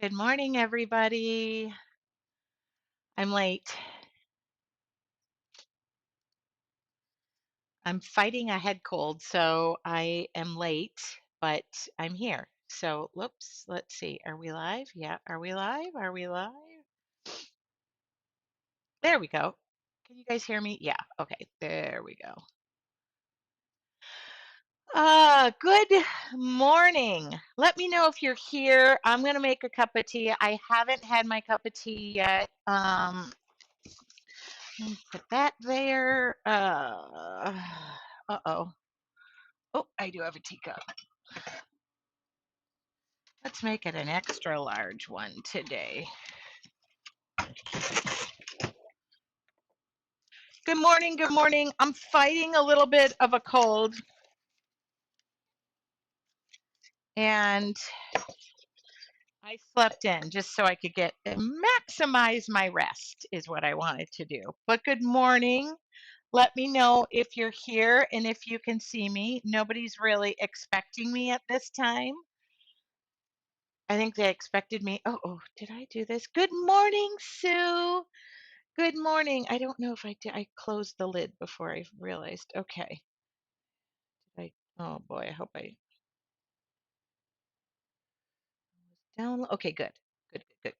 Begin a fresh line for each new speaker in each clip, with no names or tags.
Good morning, everybody. I'm late. I'm fighting a head cold, so I am late, but I'm here. So, whoops, let's see. Are we live? Yeah, are we live? Are we live? There we go. Can you guys hear me? Yeah, okay, there we go. Good morning. Let me know if you're here. I'm gonna make a cup of tea. I haven't had my cup of tea yet. Let me put that there. Uh-oh. Oh, I do have a teacup. Let's make it an extra large one today. Good morning. Good morning. I'm fighting a little bit of a cold and I slept in just so I could maximize my rest is what I wanted to do. But good morning. Let me know if you're here and if you can see me. Nobody's really expecting me at this time. I think they expected me. Oh, did I do this? Good morning, Sue. Good morning. I don't know if I did. I closed the lid before I realized. Okay. Oh boy, I hope I down. Okay, good. Good.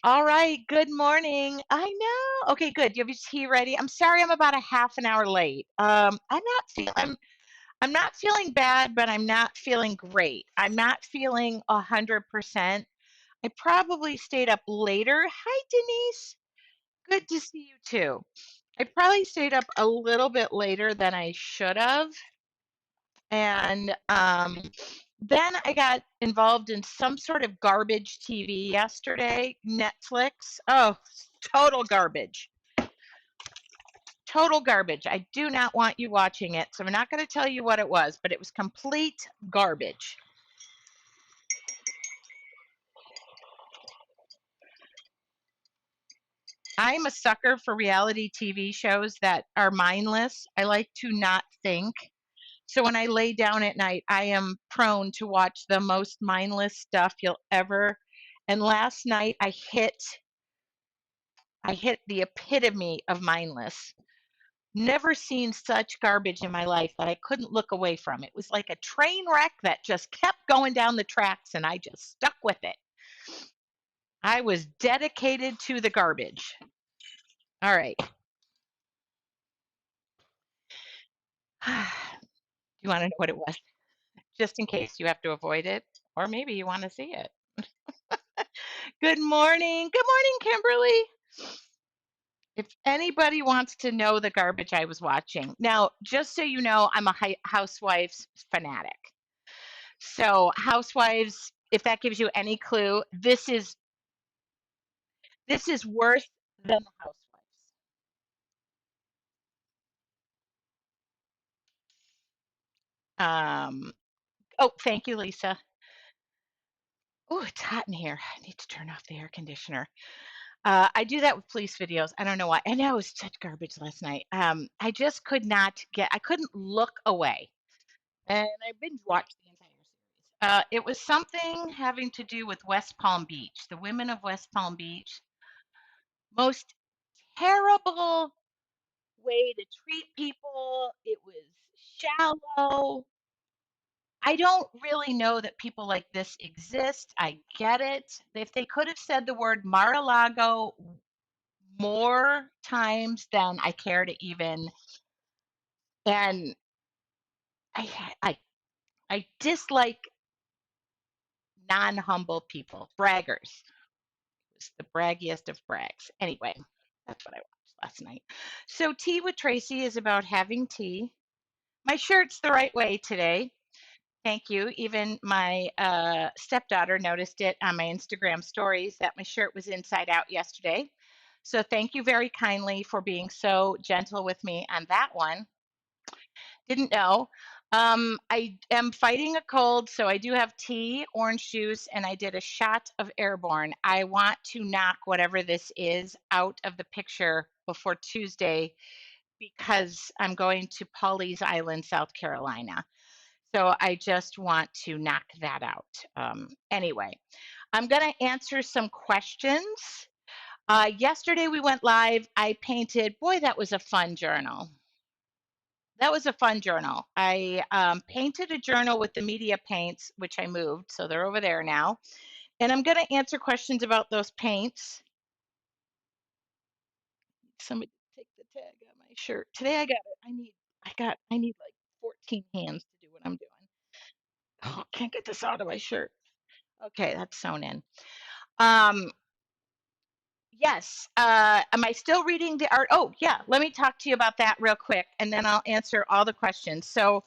All right. Good morning. I know. Okay, good. You have your tea ready. I'm sorry I'm about a half an hour late. I'm not feeling bad, but I'm not feeling great. I'm not feeling 100%. I probably stayed up later. Hi, Denise. Good to see you too. I probably stayed up a little bit later than I should have. And then I got involved in some sort of garbage TV yesterday, Netflix. Oh, total garbage. Total garbage. I do not want you watching it. So I'm not going to tell you what it was, but it was complete garbage. I'm a sucker for reality TV shows that are mindless. I like to not think. So when I lay down at night, I am prone to watch the most mindless stuff you'll ever. And last night I hit the epitome of mindless. Never seen such garbage in my life that I couldn't look away from. It was like a train wreck that just kept going down the tracks and I just stuck with it. I was dedicated to the garbage. All right. You want to know what it was? Just in case you have to avoid it, or maybe you want to see it. Good morning. Good morning, Kimberly. If anybody wants to know the garbage I was watching. Now, just so you know, I'm a Housewives fanatic. So, Housewives, if that gives you any clue, this is worse than the Housewives. Um, oh, thank you, Lisa. Oh, it's hot in here. I need to turn off the air conditioner. I do that with police videos. I don't know why. I know it was such garbage last night. I just I couldn't look away. And I binge watched the entire series. It was something having to do with West Palm Beach, the women of West Palm Beach. Most terrible way to treat people. It was shallow. I don't really know that people like this exist. I get it. If they could have said the word Mar-a-Lago more times than I care to even, and I I I dislike non-humble people, braggers. It's the braggiest of brags. Anyway, that's what I watched last night. So, Tea with Tracy is about having tea. My shirt's the right way today. Thank you. Even my stepdaughter noticed it on my Instagram stories that my shirt was inside out yesterday. So, thank you very kindly for being so gentle with me on that one. Didn't know. I am fighting a cold, so I do have tea, orange juice, and I did a shot of Airborne. I want to knock whatever this is out of the picture before Tuesday because I'm going to Pawleys Island, South Carolina. So I just want to knock that out. Anyway, I'm going to answer some questions. Yesterday we went live. I painted, boy, that was a fun journal. That was a fun journal. I painted a journal with the media paints, which I moved. So they're over there now. And I'm going to answer questions about those paints. Somebody take the tag on my shirt. Today I got it. I need like 14 hands to do what I'm doing. Oh, can't get this out of my shirt. Okay, that's sewn in. Um, yes. Am I still reading the art? Oh, yeah. Let me talk to you about that real quick, and then I'll answer all the questions. So,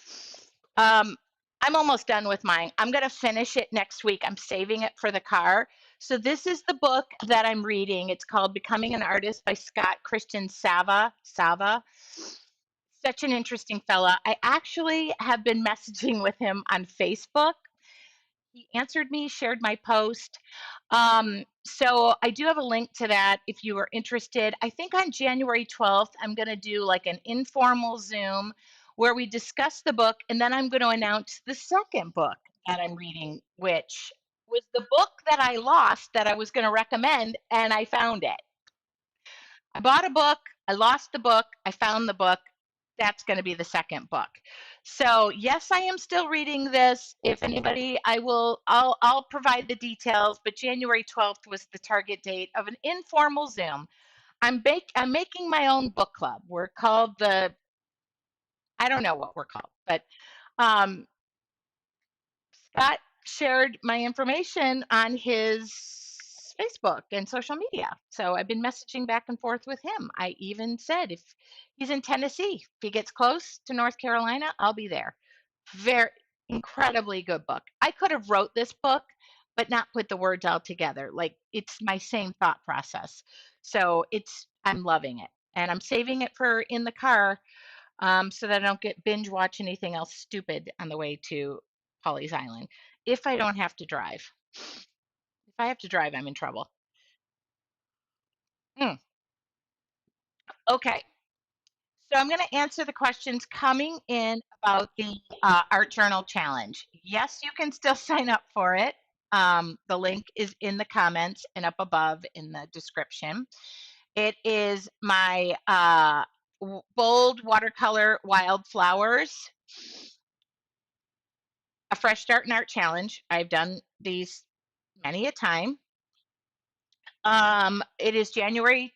um, I'm almost done with mine. I'm going to finish it next week. I'm saving it for the car. So, this is the book that I'm reading. It's called Becoming an Artist by Scott Christian Sava. Such an interesting fella. I actually have been messaging with him on Facebook. He answered me, shared my post. So I do have a link to that if you are interested. I think on January 12th, I'm going to do like an informal Zoom where we discuss the book, and then I'm going to announce the second book that I'm reading, which was the book that I lost that I was going to recommend, and I found it. I bought a book, I lost the book, I found the book. That's going to be the second book. So, yes, I am still reading this. If anybody, I'll provide the details, but January 12th was the target date of an informal Zoom. I'm making my own book club. We're called the I don't know what we're called, but um Scott shared my information on his Facebook and social media. So I've been messaging back and forth with him. I even said if he's in Tennessee, if he gets close to North Carolina, I'll be there. Very incredibly good book. I could have wrote this book but not put the words all together. Like it's my same thought process. So it's I'm loving it. And I'm saving it for in the car so that I don't get binge watch anything else stupid on the way to Pawleys Island. If I don't have to drive, if I have to drive, I'm in trouble. Mm, okay, so I'm going to answer the questions coming in about the Art Journal Challenge. Yes, you can still sign up for it. The link is in the comments and up above in the description. It is my bold watercolor wildflowers a fresh start in art challenge. I've done these many a time. It is January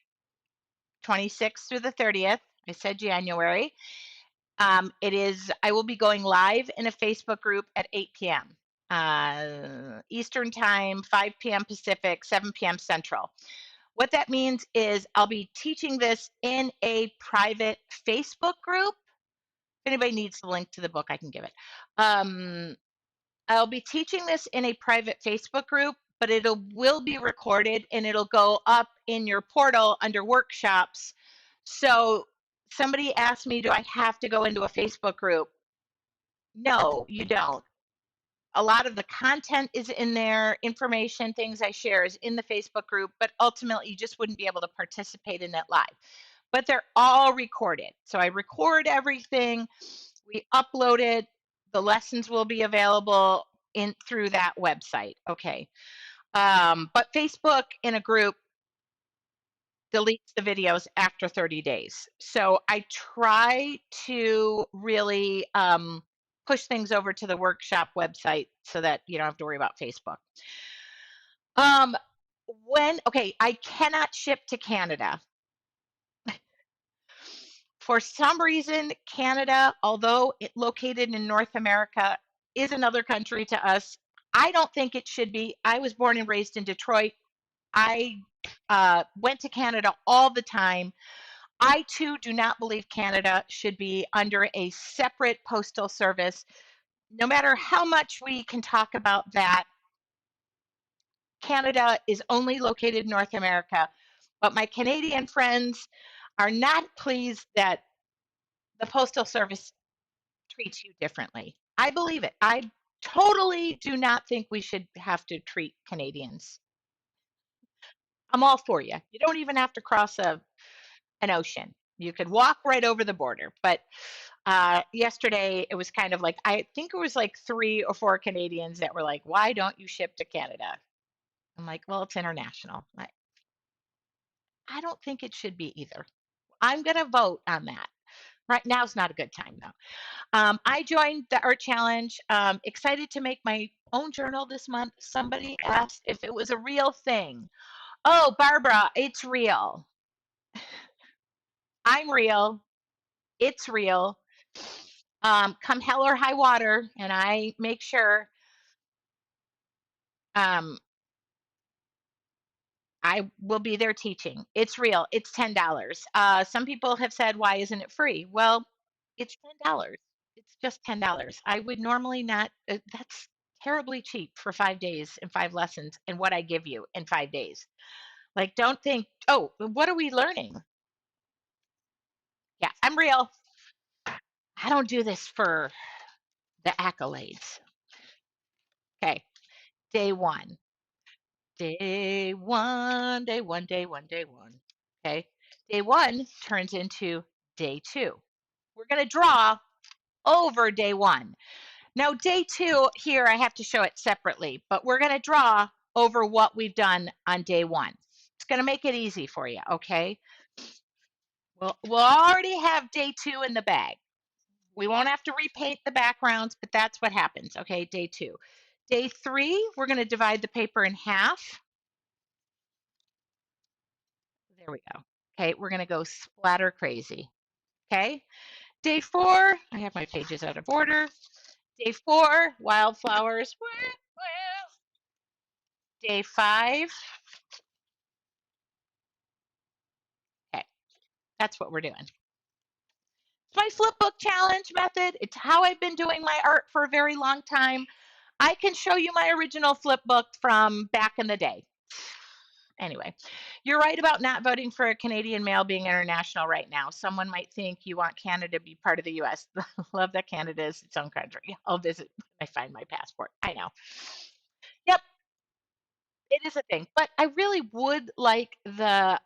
26th through the 30th. I said January. I will be going live in a Facebook group at 8 p.m. Eastern time, 5 p.m. Pacific, 7 p.m. Central. What that means is I'll be teaching this in a private Facebook group. If anybody needs the link to the book, I can give it. I'll be teaching this in a private Facebook group, but will be recorded and it'll go up in your portal under workshops. So somebody asked me, do I have to go into a Facebook group? No, you don't. A lot of the content is in there, information, things I share is in the Facebook group, but ultimately you just wouldn't be able to participate in it live. But they're all recorded. So I record everything, we upload it, the lessons will be available in through that website. Okay. But Facebook in a group deletes the videos after 30 days. So I try to really push things over to the workshop website so that you don't have to worry about Facebook. Um, okay, I cannot ship to Canada. For some reason, Canada, although it located in North America, is another country to us. I don't think it should be. I was born and raised in Detroit. I went to Canada all the time. I too do not believe Canada should be under a separate postal service. No matter how much we can talk about that, Canada is only located in North America. But my Canadian friends are not pleased that the postal service treats you differently. I believe it. I totally do not think we should have to treat Canadians. I'm all for you. You don't even have to cross an ocean. You could walk right over the border. But Yesterday, it was kind of like, I think it was like 3 or 4 Canadians that were like, why don't you ship to Canada? I'm like, well, it's international. I don't think it should be either. I'm going to vote on that. Right now is not a good time, though. I joined the art challenge. Excited to make my own journal this month. Somebody asked if it was a real thing. Oh, Barbara, it's real. I'm real. It's real. Come hell or high water, and I make sure um, I will be there teaching. It's real. It's $10. Some people have said, why isn't it free? Well, it's $10. It's just $10. I would normally not, that's terribly cheap for 5 days and 5 lessons and what I give you in 5 days. Like, don't think, oh, what are we learning? Yeah, I'm real. I don't do this for the accolades. Okay, day one. Day one, day one, day one, day one. Okay. Day one turns into day two. We're going to draw over day one. Now, day two, here I have to show it separately, but we're going to draw over what we've done on day one. It's going to make it easy for you. Okay. We'll already have day two in the bag. We won't have to repaint the backgrounds, but that's what happens. Okay. Day two. Day three, we're going to divide the paper in half. There we go. Okay, we're going to go splatter crazy. Okay, day four, I have my pages out of order. Day four, wildflowers. Day five, okay, that's what we're doing. It's my flip book challenge method. It's how I've been doing my art for a very long time. I can show you my original flip book from back in the day. Anyway, you're right about not voting for a Canadian mail being international right now. Someone might think you want Canada to be part of the US. Love that Canada is its own country. I'll visit when I find my passport. I know. Yep, it is a thing. But I really would like the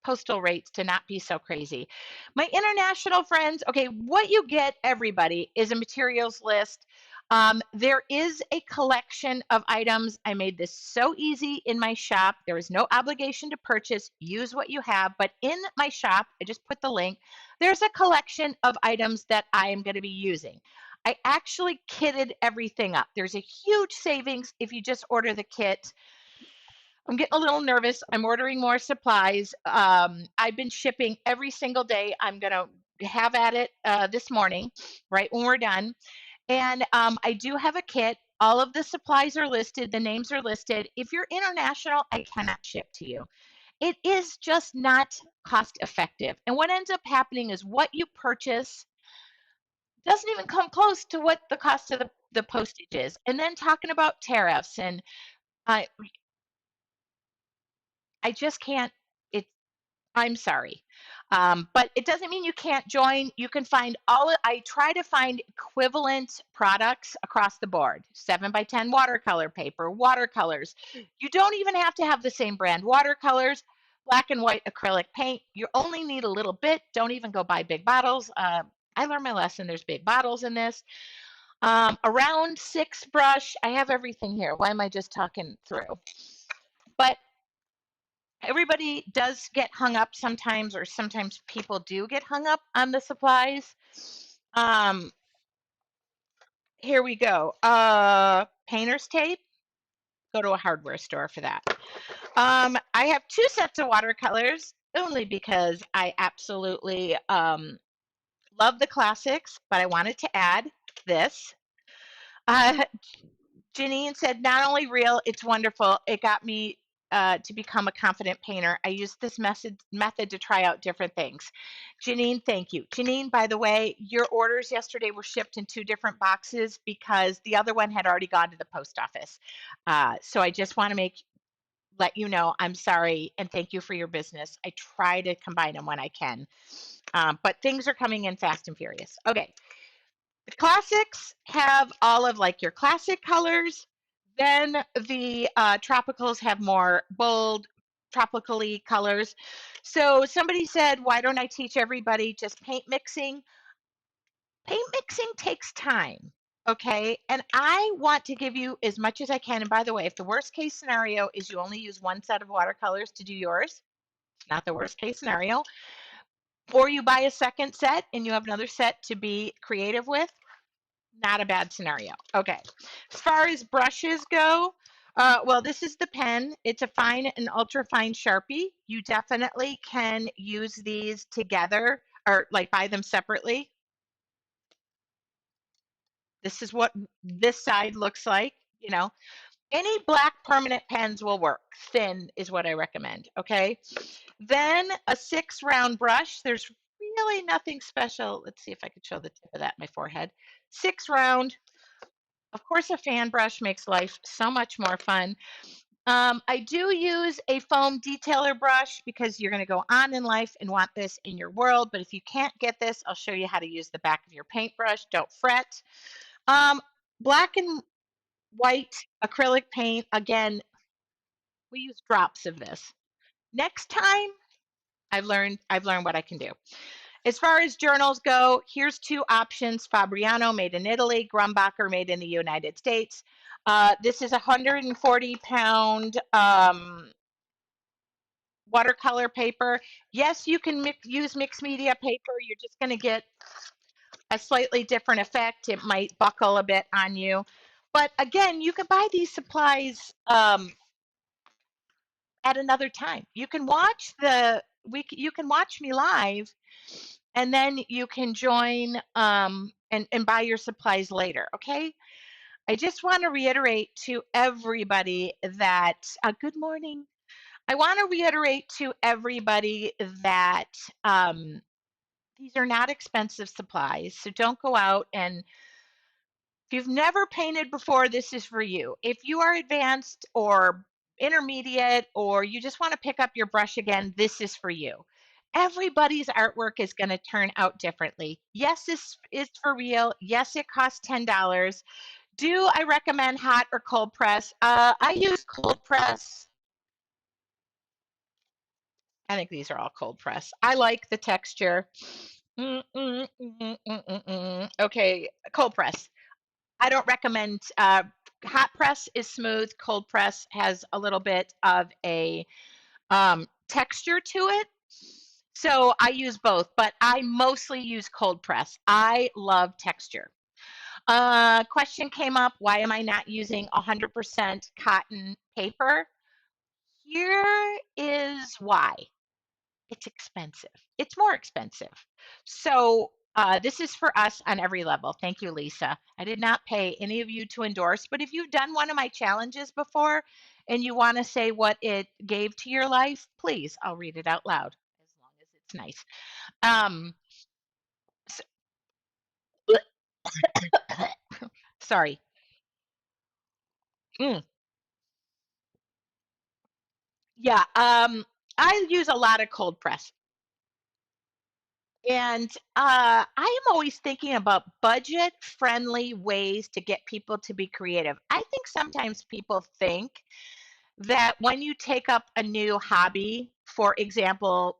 postal rates to not be so crazy. My international friends, okay, what you get, everybody, is a materials list. There is a collection of items. I made this so easy in my shop. There is no obligation to purchase. Use what you have. But in my shop, I just put the link. There's a collection of items that I am going to be using. I actually kitted everything up. There's a huge savings if you just order the kit. I'm getting a little nervous. I'm ordering more supplies. I've been shipping every single day. I'm going to have at it this morning, right when we're done. And I do have a kit. All of the supplies are listed, the names are listed. If you're international, I cannot ship to you. It is just not cost effective. And what ends up happening is what you purchase doesn't even come close to what the cost of the postage is. And then talking about tariffs and I I just can't. It I'm sorry. But it doesn't mean you can't join. You can find I try to find equivalent products across the board. 7 by 10 watercolor paper, watercolors. You don't even have to have the same brand watercolors, black and white acrylic paint. You only need a little bit. Don't even go buy big bottles. I learned my lesson. There's big bottles in this. Around six brush. I have everything here. Why am I just talking through? But everybody does get hung up sometimes, or sometimes people do get hung up on the supplies. Um, Here we go. Painter's tape. Go to a hardware store for that. I have 2 sets of watercolors only because I absolutely love the classics, but I wanted to add this. Uh, Janine said, not only real, it's wonderful. It got me to become a confident painter. I used this method to try out different things. Janine, thank you. Janine, by the way, your orders yesterday were shipped in 2 different boxes because the other one had already gone to the post office. So I just want to let you know I'm sorry and thank you for your business. I try to combine them when I can. But things are coming in fast and furious. Okay. The classics have all of like your classic colors. Then the tropicals have more bold, tropically colors. So somebody said, why don't I teach everybody just paint mixing? Paint mixing takes time. Okay. And I want to give you as much as I can. And by the way, if the worst case scenario is you only use one set of watercolors to do yours, it's not the worst case scenario. Or you buy a second set and you have another set to be creative with, not a bad scenario. Okay. As far as brushes go, well, this is the pen. It's a fine and ultra fine Sharpie. You definitely can use these together or like buy them separately. This is what this side looks like. Any black permanent pens will work. Thin is what I recommend. Okay. Then a 6 round brush. There's really nothing special. Let's see if I could show the tip of that, my forehead. 6 round. Of course, a fan brush makes life so much more fun. I do use a foam detailer brush because you're going to go on in life and want this in your world. But if you can't get this, I'll show you how to use the back of your paintbrush. Don't fret. Um, Black and white acrylic paint. Again, we use drops of this. Next time, I've learned what I can do. As far as journals go, here's 2 options: Fabriano made in Italy, Grumbacher made in the United States. This is a 140 pound watercolor paper. Yes, you can use mixed media paper. You're just going to get a slightly different effect. It might buckle a bit on you. But again, you can buy these supplies at another time. You can watch me live, and then you can join and buy your supplies later. Okay. I just want to reiterate to everybody that good morning. I want to reiterate to everybody that these are not expensive supplies. So don't go out and if you've never painted before, this is for you. If you are advanced or intermediate, or you just want to pick up your brush again, this is for you. Everybody's artwork is going to turn out differently. Yes, this is for real. Yes, it costs $10. Do I recommend hot or cold press? I use cold press. I think these are all cold press. I like the texture. Okay, cold press. I don't recommend hot press is smooth. Cold press has a little bit of a texture to it. So I use both, but I mostly use cold press. I love texture. Question came up: why am I not using 100% cotton paper? Here is why. It's expensive. It's more expensive. So this is for us on every level. Thank you, Lisa. I did not pay any of you to endorse, but if you've done one of my challenges before and you want to say what it gave to your life, please, I'll read it out loud as long as it's nice. Um, s- Sorry. Mm, yeah. I use a lot of cold press. And I am always thinking about budget friendly ways to get people to be creative. I think sometimes people think that when you take up a new hobby, for example,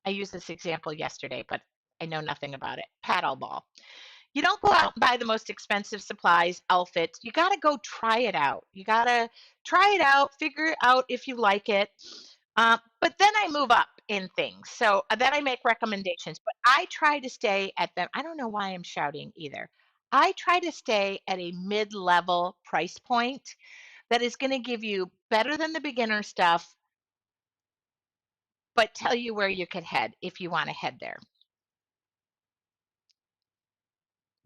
I used this example yesterday, but I know nothing about it. Paddleball. You don't go out and buy the most expensive supplies, outfits. You got to go try it out. You got to try it out, figure out if you like it. But then I move up in things. So then I make recommendations. But I try to stay at them. I don't know why I'm shouting either. I try to stay at a mid level price point that is going to give you better than the beginner stuff, but tell you where you could head if you want to head there.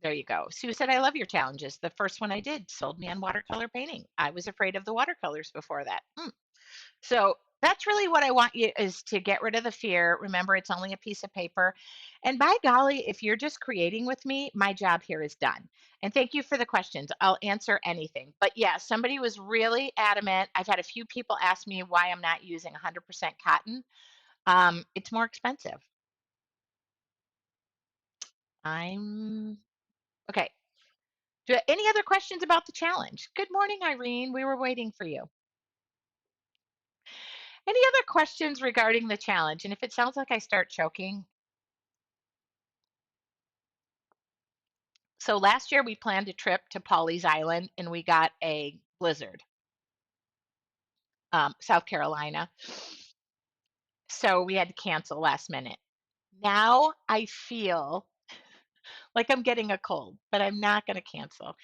There you go. Sue said, I love your challenges. The first one I did sold me on watercolor painting. I was afraid of the watercolors before that. So that's really what I want you is to get rid of the fear. Remember, it's only a piece of paper. And by golly, if you're just creating with me, my job here is done. And thank you for the questions. I'll answer anything. But yeah, somebody was really adamant. I've had a few people ask me why I'm not using 100% cotton. It's more expensive. I'm okay. Any other questions about the challenge? Good morning, Irene. We were waiting for you. Any other questions regarding the challenge? And if it sounds like I start choking, So last year we planned a trip to Pawleys Island and we got a blizzard, South Carolina. So we had to cancel last minute. Now I feel like I'm getting a cold, but I'm not going to cancel.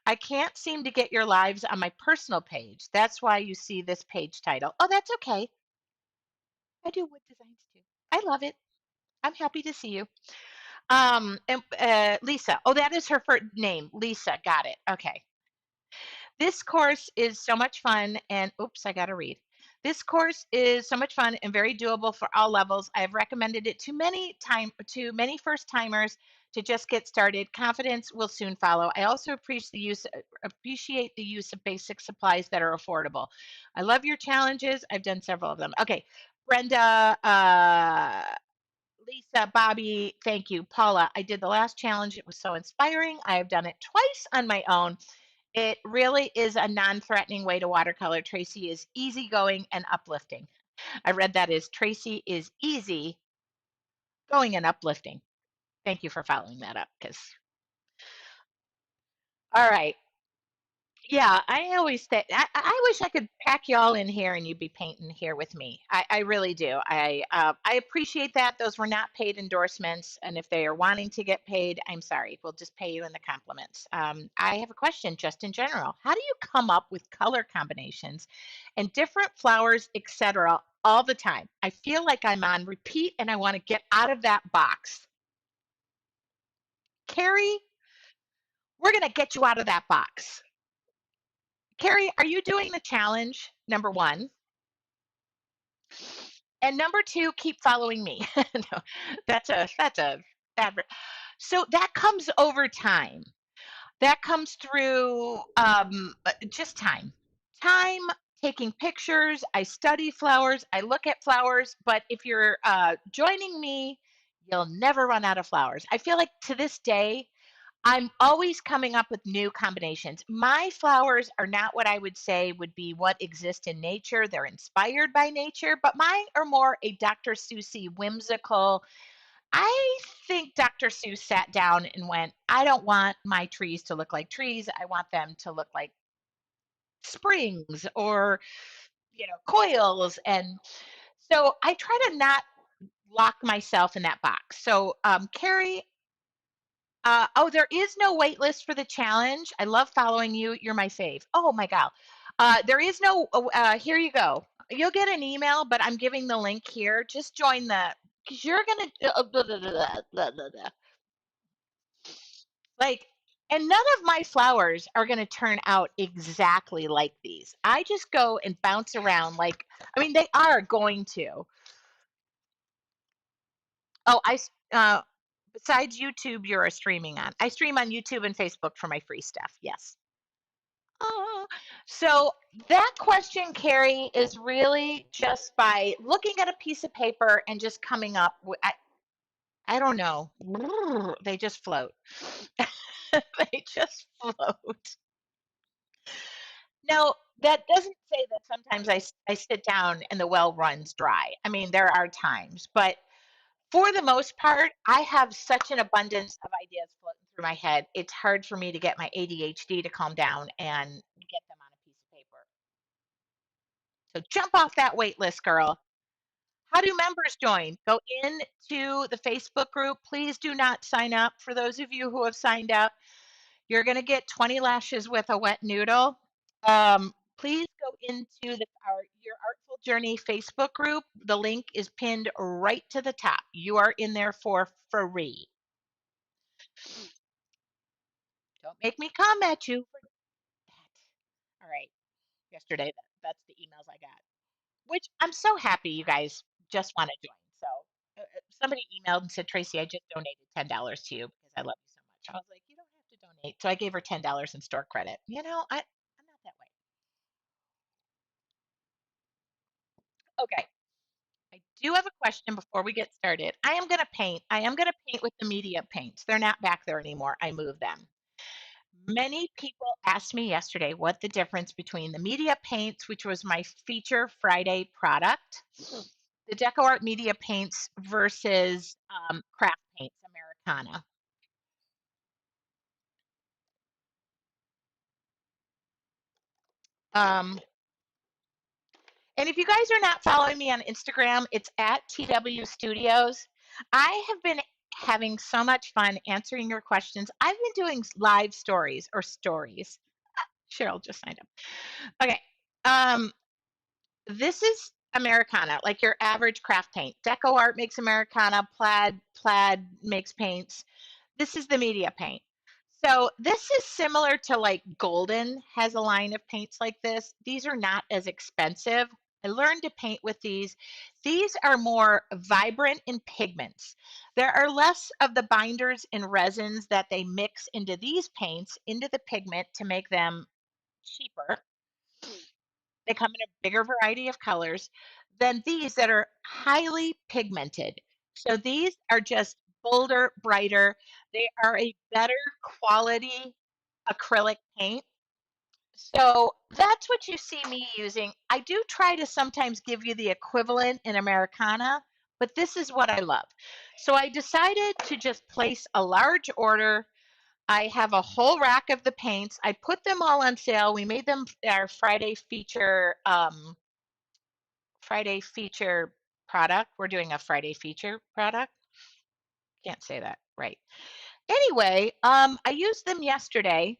I can't seem to get your lives on my personal page. That's why you see this page title. Oh, that's okay. I do wood designs too. I love it. I'm happy to see you. Lisa. Oh, that is her first name. Lisa. Got it. Okay. This course is so much fun and oops, I got to read. This course is so much fun and very doable for all levels. I have recommended it to many first timers to just get started. Confidence will soon follow. I also appreciate the use of basic supplies that are affordable. I love your challenges. I've done several of them. Okay. Brenda, Lisa, Bobby, thank you. Paula, I did the last challenge. It was so inspiring. I have done it twice on my own. It really is a non-threatening way to watercolor. Tracy is easygoing and uplifting. I read that as Tracy is easy going and uplifting. Thank you for following that up. Because all right, yeah, I always say I wish I could pack you all in here and you'd be painting here with me. I really do. I appreciate that. Those were not paid endorsements, and if they are wanting to get paid, I'm sorry. We'll just pay you in the compliments. I have a question, just in general. How do you come up with color combinations and different flowers, etc., all the time? I feel like I'm on repeat, and I want to get out of that box. Carrie, we're gonna get you out of that box. Carrie, are you doing the challenge? Number one. And number two, keep following me. No, that's a bad. So that comes over time. That comes through just time. Time taking pictures. I study flowers. I look at flowers. But if you're joining me, you'll never run out of flowers. I feel like to this day, I'm always coming up with new combinations. My flowers are not what I would say would be what exists in nature. They're inspired by nature, but mine are more a Dr. Seussy whimsical. I think Dr. Seuss sat down and went, I don't want my trees to look like trees. I want them to look like springs or, coils. And so I try to not lock myself in that box. So, Carrie, oh, there is no wait list for the challenge. I love following you. You're my fave. Oh my God. There is no, here you go. You'll get an email, but I'm giving the link here. Just join because you're going to, like, and none of my flowers are going to turn out exactly like these. I just go and bounce around I mean, they are going to. Oh, besides YouTube, you're a streaming on. I stream on YouTube and Facebook for my free stuff. Yes. Oh, so that question, Carrie, is really just by looking at a piece of paper and just coming up with, I don't know. They just float. They just float. Now, that doesn't say that sometimes I sit down and the well runs dry. I mean, there are times, but for the most part, I have such an abundance of ideas floating through my head. It's hard for me to get my ADHD to calm down and get them on a piece of paper. So jump off that wait list, girl. How do members join? Go into the Facebook group. Please do not sign up. For those of you who have signed up, you're going to get 20 lashes with a wet noodle. Please go into your Artful Journey Facebook group. The link is pinned right to the top. You are in there for free. Don't make me come at you for that. All right. Yesterday, that's the emails I got. Which I'm so happy you guys just want to join. So somebody emailed and said, Tracy, I just donated $10 to you because I love you so much. I was like, you don't have to donate. So I gave her $10 in store credit. I'm not that way. Okay. I do have a question before we get started. I am going to paint. I am going to paint with the media paints. They're not back there anymore. I moved them. Many people asked me yesterday what the difference between the media paints, which was my feature Friday product, the Deco Art media paints versus craft paints, Americana. Um, and if you guys are not following me on Instagram, it's at TW Studios. I have been having so much fun answering your questions. I've been doing live stories or stories. Cheryl just signed up. Okay. Um, this is Americana, like your average craft paint. Deco Art makes Americana, Plaid makes paints. This is the media paint. So this is similar to like Golden has a line of paints like this. These are not as expensive. I learned to paint with these. These are more vibrant in pigments. There are less of the binders and resins that they mix into these paints, into the pigment to make them cheaper. They come in a bigger variety of colors than these that are highly pigmented. So these are just bolder, brighter. They are a better quality acrylic paint. So that's what you see me using. I do try to sometimes give you the equivalent in Americana, but this is what I love. So I decided to just place a large order. I have a whole rack of the paints. I put them all on sale. We made them our Friday feature product. We're doing a Friday feature product. Can't say that right. Anyway, I used them yesterday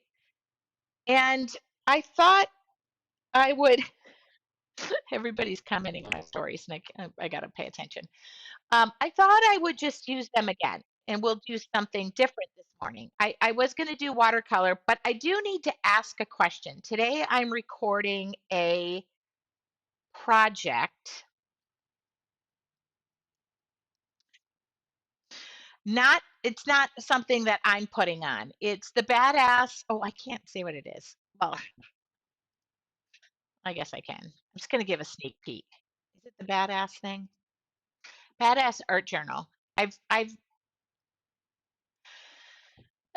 and I thought I would, everybody's commenting on my stories and I got to pay attention. I thought I would just use them again and we'll do something different this morning. I was going to do watercolor, but I do need to ask a question. Today I'm recording a project. It's not something that I'm putting on. It's the badass. Oh, I can't say what it is. Well, I guess I can. I'm just going to give a sneak peek. Is it the badass thing? Badass art journal. I've I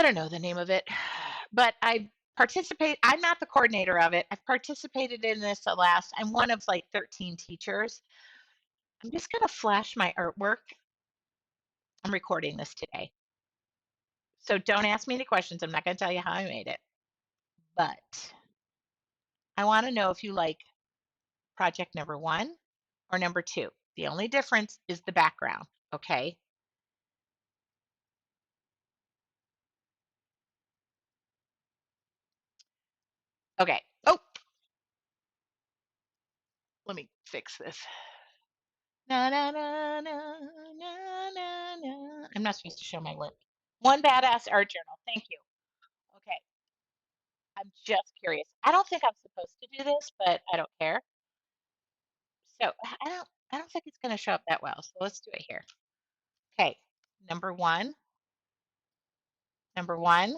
don't know the name of it, but I participate. I'm not the coordinator of it. I've participated in this the last. I'm one of like 13 teachers. I'm just going to flash my artwork. I'm recording this today. So don't ask me any questions. I'm not going to tell you how I made it. But I want to know if you like project number one or number two. The only difference is the background. Okay. Okay. Oh, let me fix this. Na, na, na, na, na, na, na. I'm not supposed to show my work. One badass art journal. Thank you. Okay. I'm just curious. I don't think I'm supposed to do this, but I don't care. So I don't think it's going to show up that well. So let's do it here. Okay. Number one. Number one.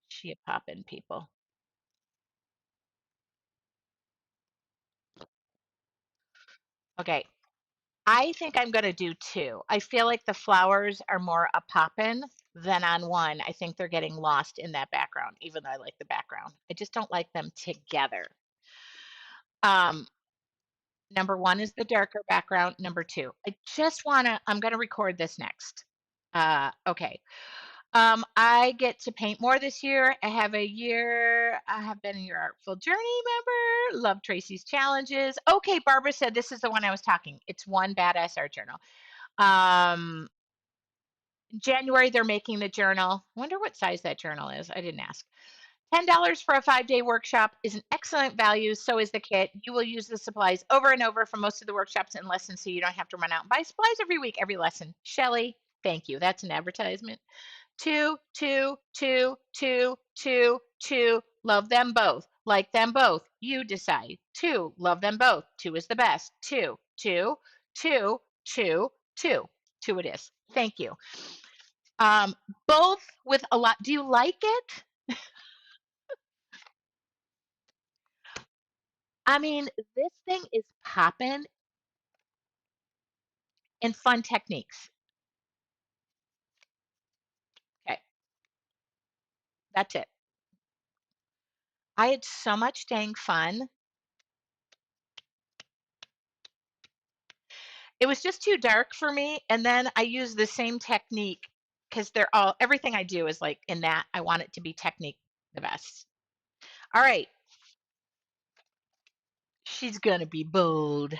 She a poppin' people. Okay. I think I'm going to do two. I feel like the flowers are more a poppin' than on one. I think they're getting lost in that background, even though I like the background. I just don't like them together. Um, Number one is the darker background. Number two, I'm going to record this next. Okay. I get to paint more this year. I have been your Artful Journey member. Love Tracy's challenges. Okay, Barbara said this is the one I was talking. It's one badass art journal. Um, January, they're making the journal. I wonder what size that journal is. I didn't ask. $10 for a 5-day workshop is an excellent value. So is the kit. You will use the supplies over and over for most of the workshops and lessons, so you don't have to run out and buy supplies every week, every lesson. Shelley, thank you. That's an advertisement. Two, two, two, two, two, two. Love them both. Like them both. You decide. Two. Love them both. Two is the best. Two, two, two, two, two. Two it is. Thank you. Um, Both with a lot. Do you like it? I mean, this thing is popping in fun techniques. Okay, that's it. I had so much dang fun. It was just too dark for me. And then I use the same technique because everything I do is like in that I want it to be technique. The best. All right. She's gonna be bold.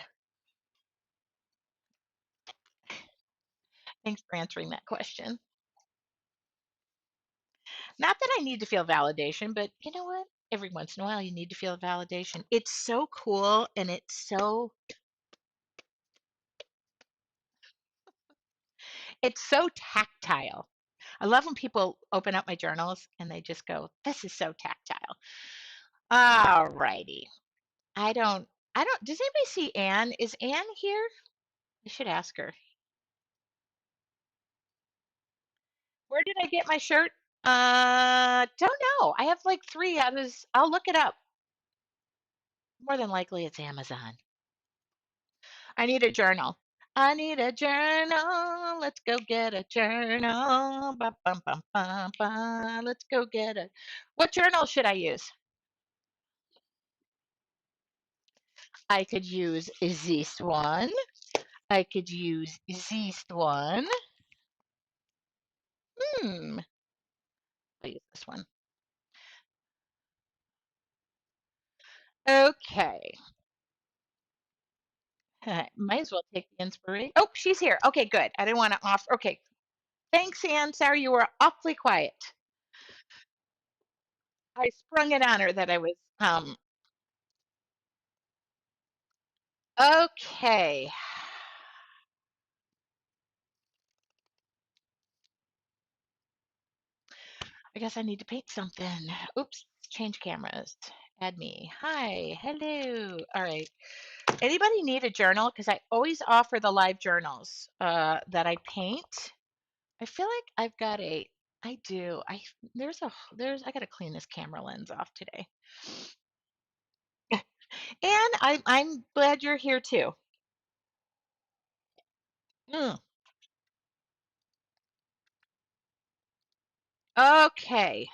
Thanks for answering that question. Not that I need to feel validation, but you know what? Every once in a while, you need to feel validation. It's so cool and it's so tactile. I love when people open up my journals and they just go, "This is so tactile." All righty. I don't does anybody see Anne? Is Anne here? I should ask her. Where did I get my shirt? Don't know. I have like three. I'll look it up. More than likely it's Amazon. I need a journal. I need a journal. Let's go get a journal. Ba, bum, bum, bum, bum. Let's go get a. What journal should I use? I could use this one. I could use this one. Hmm. I'll use this one. Okay. Might as well take the inspiration. Oh, she's here. Okay, good. I didn't want to offer. Okay. Thanks, Anne. Sorry you were awfully quiet. I sprung it on her that I was. Okay. I guess I need to paint something. Oops. Change cameras. Add me. Hi. Hello. All right. Anybody need a journal? Because I always offer the live journals that I paint. I feel like I've got a. I do. I got to clean this camera lens off today. And I'm glad you're here too. Mm. Okay.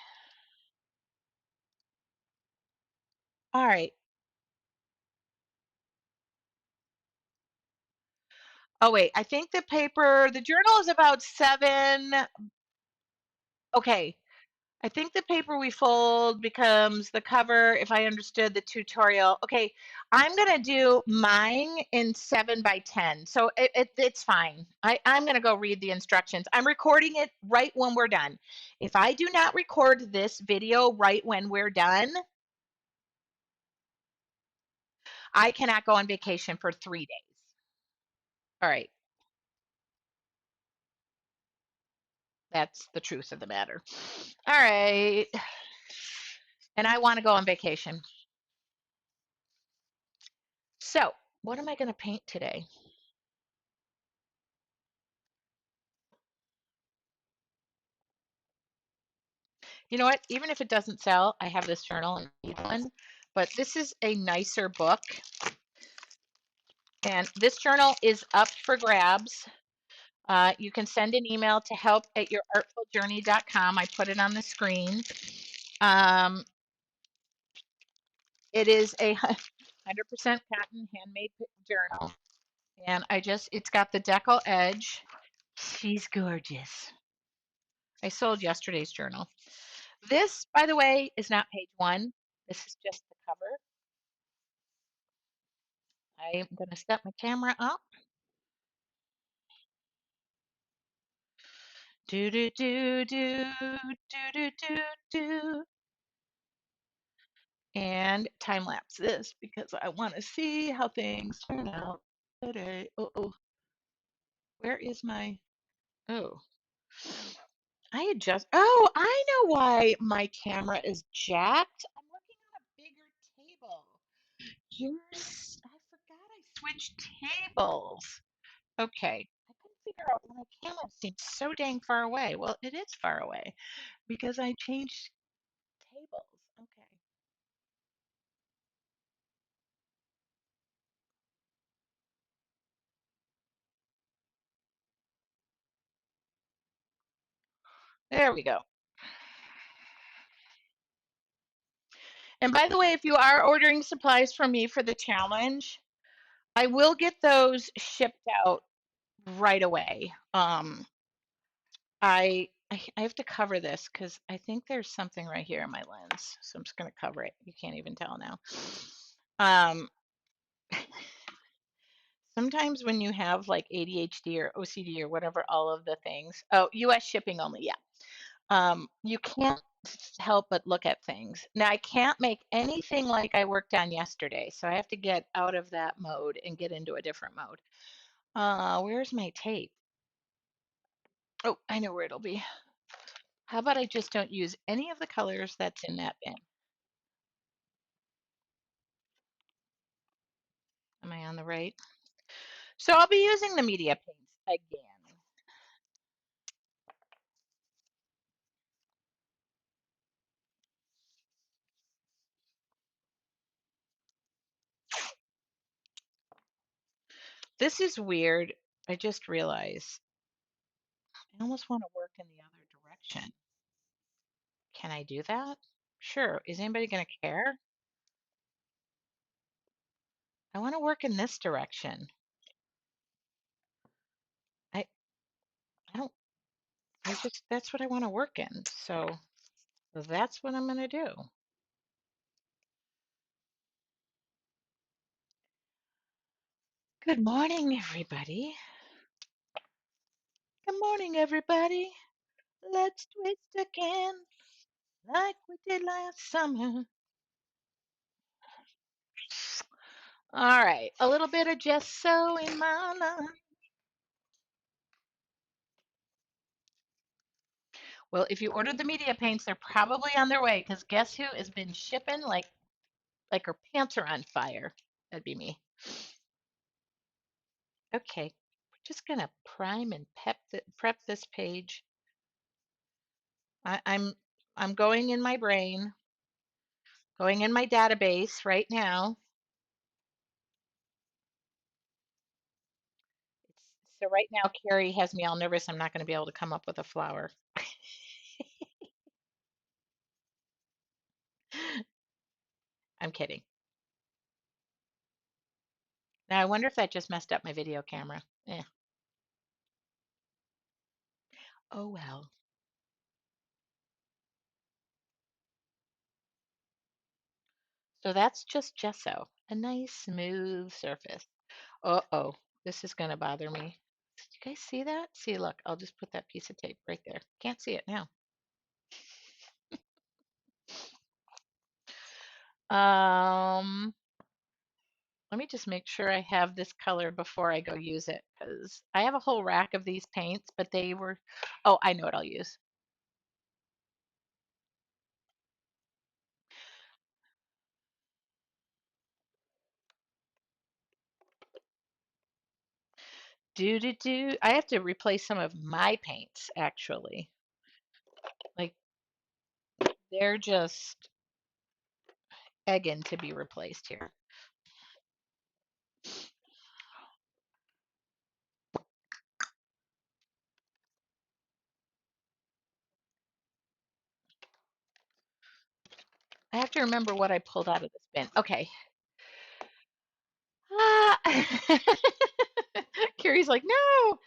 All right. Oh wait, I think the journal is about 7. Okay. I think the paper we fold becomes the cover if I understood the tutorial. Okay, I'm gonna do mine in 7 by 10. So it's fine. I'm gonna go read the instructions. I'm recording it right when we're done. If I do not record this video right when we're done, I cannot go on vacation for 3 days. All right, that's the truth of the matter. All right, and I want to go on vacation. So, what am I going to paint today? You know what? Even if it doesn't sell, I have this journal and I need one. But this is a nicer book. And this journal is up for grabs. You can send an email to help@yourartfuljourney.com. I put it on the screen. Um, it is a 100% cotton handmade journal. And it's got the decal edge. She's gorgeous. I sold yesterday's journal. This, by the way, is not page 1. This is just the cover. I'm going to set my camera up. Do do do do do do do do. And time lapse this because I want to see how things turn out today. Oh, where is my? Oh, Oh, I know why my camera is jacked. I'm looking at a bigger table. Yes, I forgot I switched tables. Okay. I couldn't figure out why my camera seems so dang far away. Well, it is far away because I changed tables. Okay. There we go. And by the way, if you are ordering supplies from me for the challenge, I will get those shipped out right away. I I have to cover this because I think there's something right here in my lens. So I'm just going to cover it. You can't even tell now. Um, Sometimes when you have like ADHD or OCD or whatever, all of the things. Oh, US shipping only. Yeah. You can't help but look at things. Now, I can't make anything like I worked on yesterday, so I have to get out of that mode and get into a different mode. Where's my tape? Oh, I know where it'll be. How about I just don't use any of the colors that's in that bin? Am I on the right? So I'll be using the media paints again. This is weird. I just realized I almost want to work in the other direction. Can I do that? Sure. Is anybody going to care? I want to work in this direction. I I don't I just that's what I want to work in. So that's what I'm going to do. Good morning, everybody. Good morning, everybody. Let's twist again like we did last summer. All right, a little bit of gesso in my life. Well, if you ordered the media paints, they're probably on their way because guess who has been shipping like her pants are on fire? That'd be me. Okay, we're just gonna prime and prep this page. I, I'm I'm going in my brain, going in my database right now. So right now, Carrie has me all nervous. I'm not going to be able to come up with a flower. I'm kidding. Now I wonder if that just messed up my video camera. Eh. Oh well. So that's just gesso, a nice smooth surface. Uh-oh, this is going to bother me. Did you guys see that? See, look, I'll just put that piece of tape right there. Can't see it now. Um, Let me just make sure I have this color before I go use it because I have a whole rack of these paints, but they were, oh, I know what I'll use. Do do do. I have to replace some of my paints actually. Like they're just egging to be replaced here. I have to remember what I pulled out of this bin. Okay. Ah. Carrie's like, no.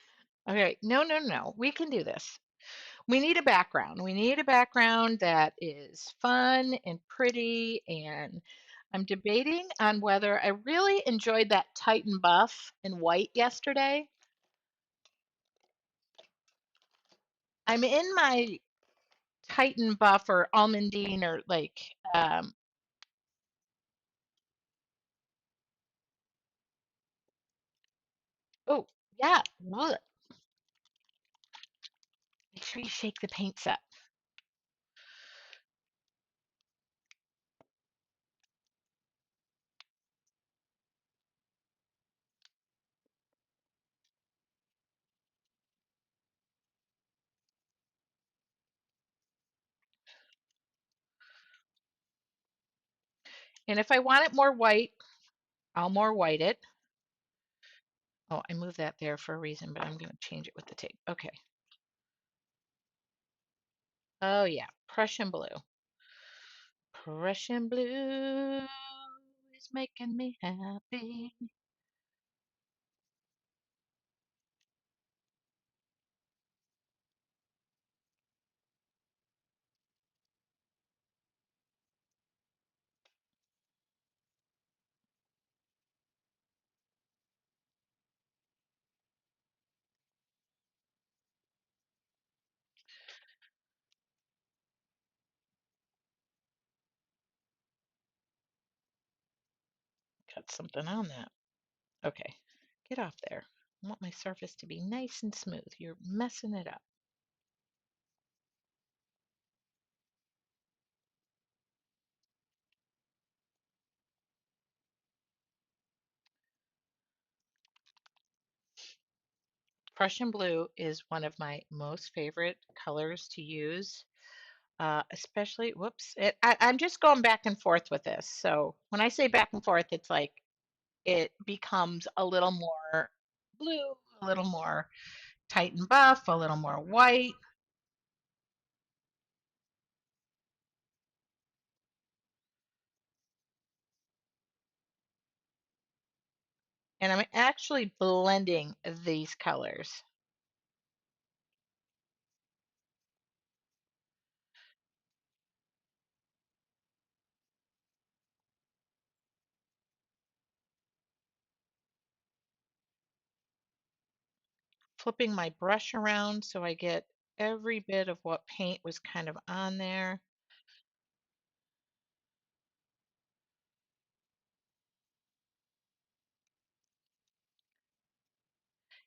Okay, no, no, no. We can do this. We need a background. We need a background that is fun and pretty. And I'm debating on whether I really enjoyed that Titan buff in white yesterday. I'm in my Titan buff or almondine or like, oh, yeah. Look. Make sure you shake the paints up. And if I want it more white, I'll more white it. Oh, I moved that there for a reason, but I'm going to change it with the tape. Okay. Oh, yeah. Prussian blue. Prussian blue is making me happy. cut something on that. Okay, get off there. I want my surface to be nice and smooth. You're messing it up. Prussian blue is one of my most favorite colors to use, especially, whoops, I'm just going back and forth with this. So when I say back and forth, it's like it becomes a little more blue, a little more tight and buff, a little more white. And I'm actually blending these colors. Flipping my brush around so I get every bit of what paint was kind of on there.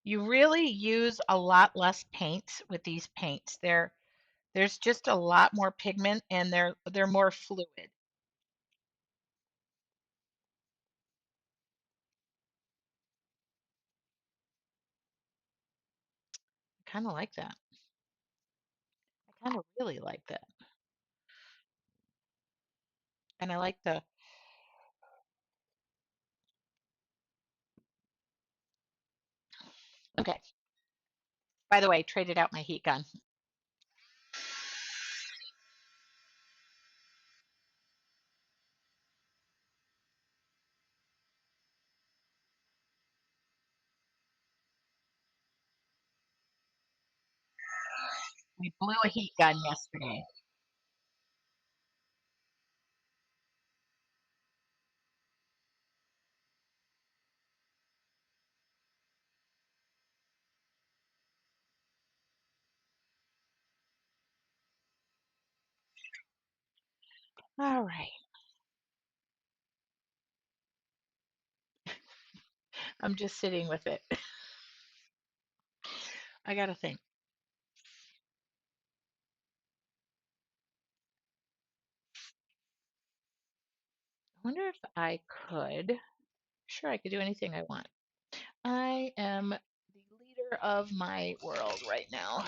You really use a lot less paints with these paints. There's just a lot more pigment and they're more fluid. I kind of like that. I kind of really like that. And I like the, okay, by the way, traded out my heat gun. We blew a heat gun yesterday. All right. I'm just sitting with it. I gotta think. I wonder if I could. Sure, I could do anything I want. I am the leader of my world right now.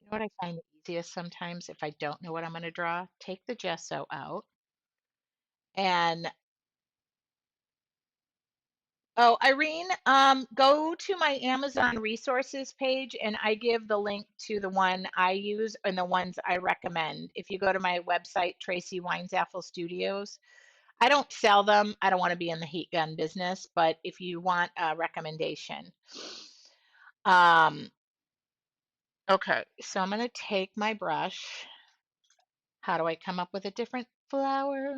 You know what I find the easiest sometimes if I don't know what I'm going to draw? Take the gesso out and oh, Irene, go to my Amazon resources page and I give the link to the one I use and the ones I recommend. If you go to my website, Tracy Weinsaffel Studios, I don't sell them. I don't want to be in the heat gun business, but if you want a recommendation. Um, okay, so I'm going to take my brush. How do I come up with a different flower?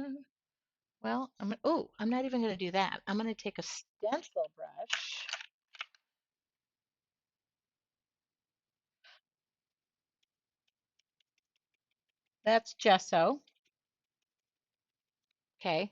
Well, oh, I'm not even going to do that. I'm going to take a stencil brush. That's gesso. Okay.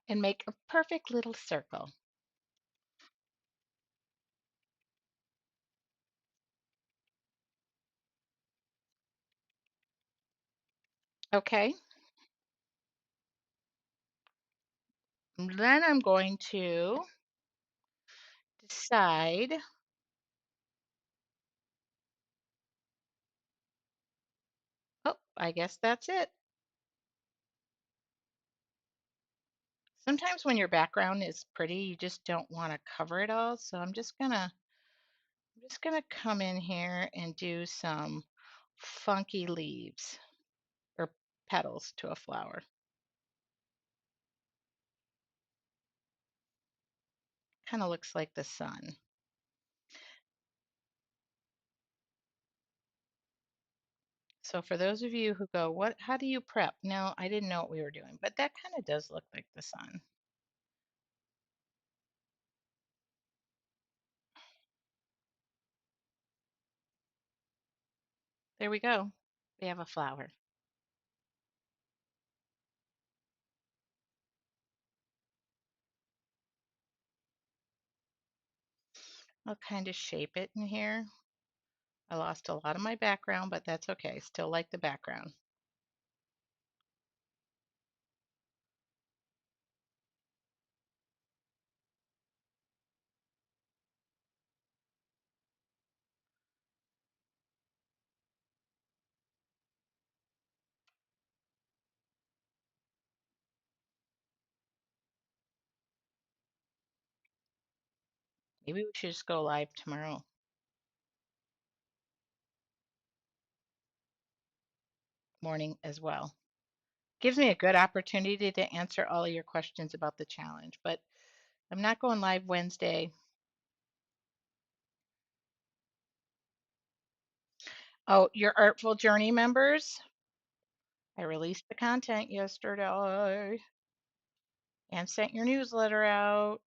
And make a perfect little circle. Okay. And then I'm going to decide. Oh, I guess that's it. Sometimes when your background is pretty, you just don't want to cover it all. So I'm just gonna come in here and do some funky leaves or petals to a flower. Kind of looks like the sun. So for those of you who go, what, how do you prep? No, I didn't know what we were doing, but that kind of does look like the sun. There we go. We have a flower. I'll kind of shape it in here. I lost a lot of my background, but that's okay. Still like the background. Maybe we should just go live tomorrow morning as well. Gives me a good opportunity to answer all of your questions about the challenge, but I'm not going live Wednesday. Oh, your Artful Journey members, I released the content yesterday and sent your newsletter out,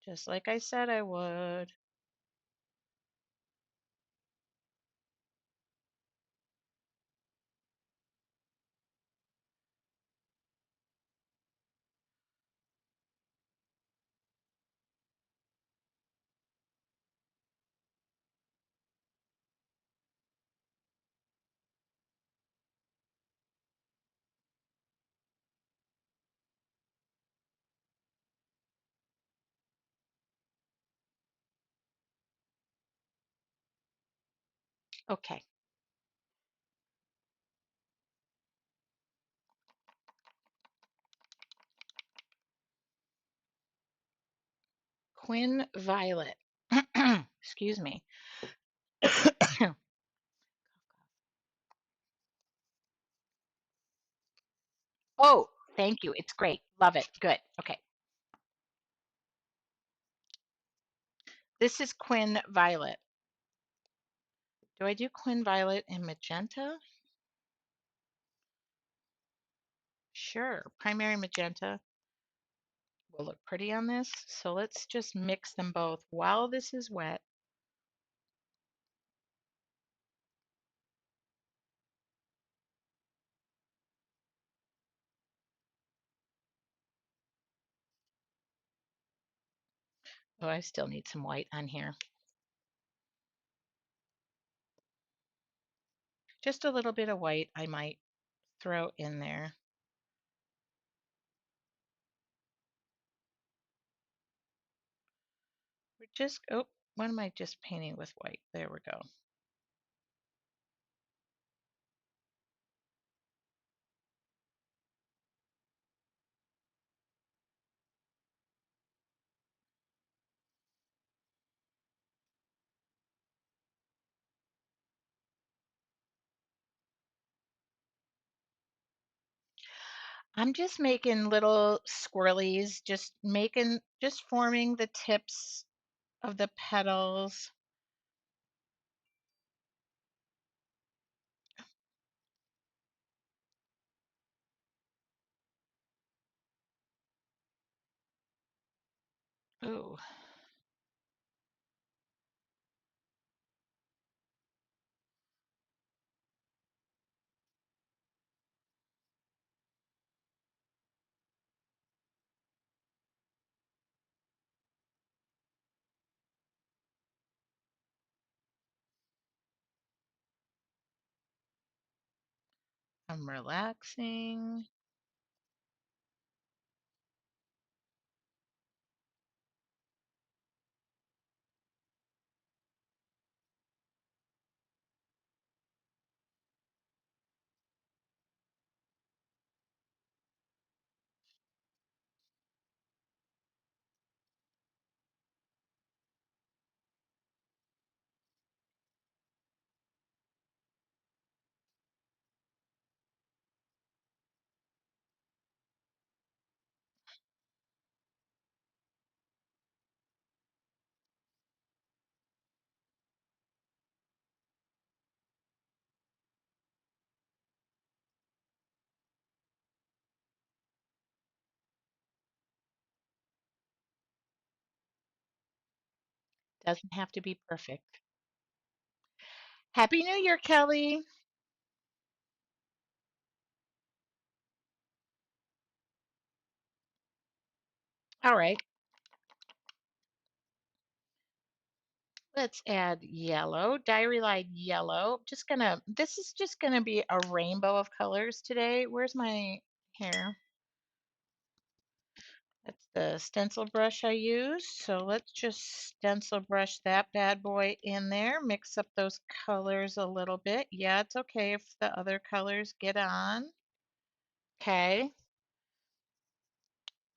just like I said I would. Okay, Quinn Violet. Excuse me. Oh, thank you. It's great. Love it. Good. Okay. This is Quinn Violet. Do I do Quinn Violet and magenta? Sure. Primary magenta will look pretty on this. So let's just mix them both while this is wet. Oh, I still need some white on here. Just a little bit of white I might throw in there. We're just, oh, what am I just painting with white? There we go. I'm just making little swirlies, just forming the tips of the petals. Ooh, I'm relaxing. Doesn't have to be perfect. Happy New Year, Kelly. All right, let's add yellow, diary line yellow. This is just gonna be a rainbow of colors today. Where's my hair? That's the stencil brush I use. So let's just stencil brush that bad boy in there. Mix up those colors a little bit. Yeah, it's okay if the other colors get on. Okay,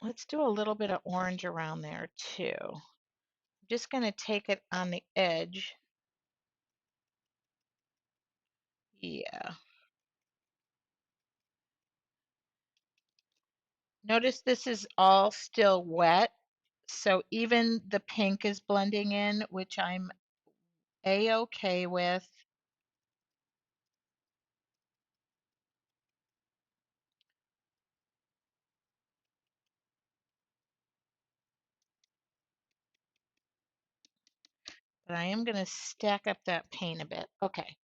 let's do a little bit of orange around there too. I'm just gonna take it on the edge. Yeah. Notice this is all still wet. So even the pink is blending in, which I'm a-okay with. But I am going to stack up that paint a bit. Okay.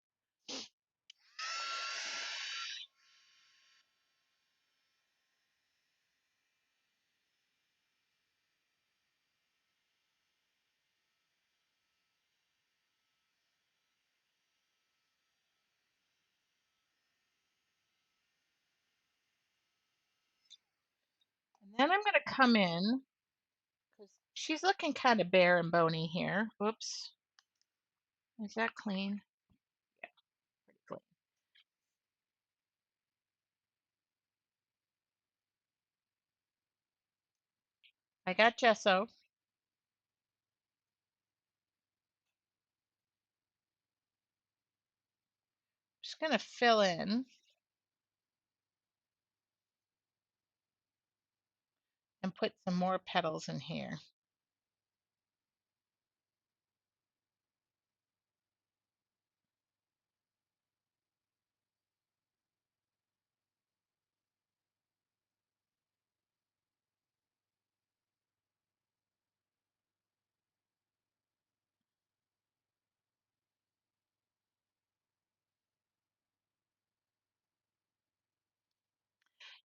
And then I'm going to come in because she's looking kind of bare and bony here. Oops. Is that clean? Yeah, pretty clean. I got gesso. Just going to fill in and put some more petals in here.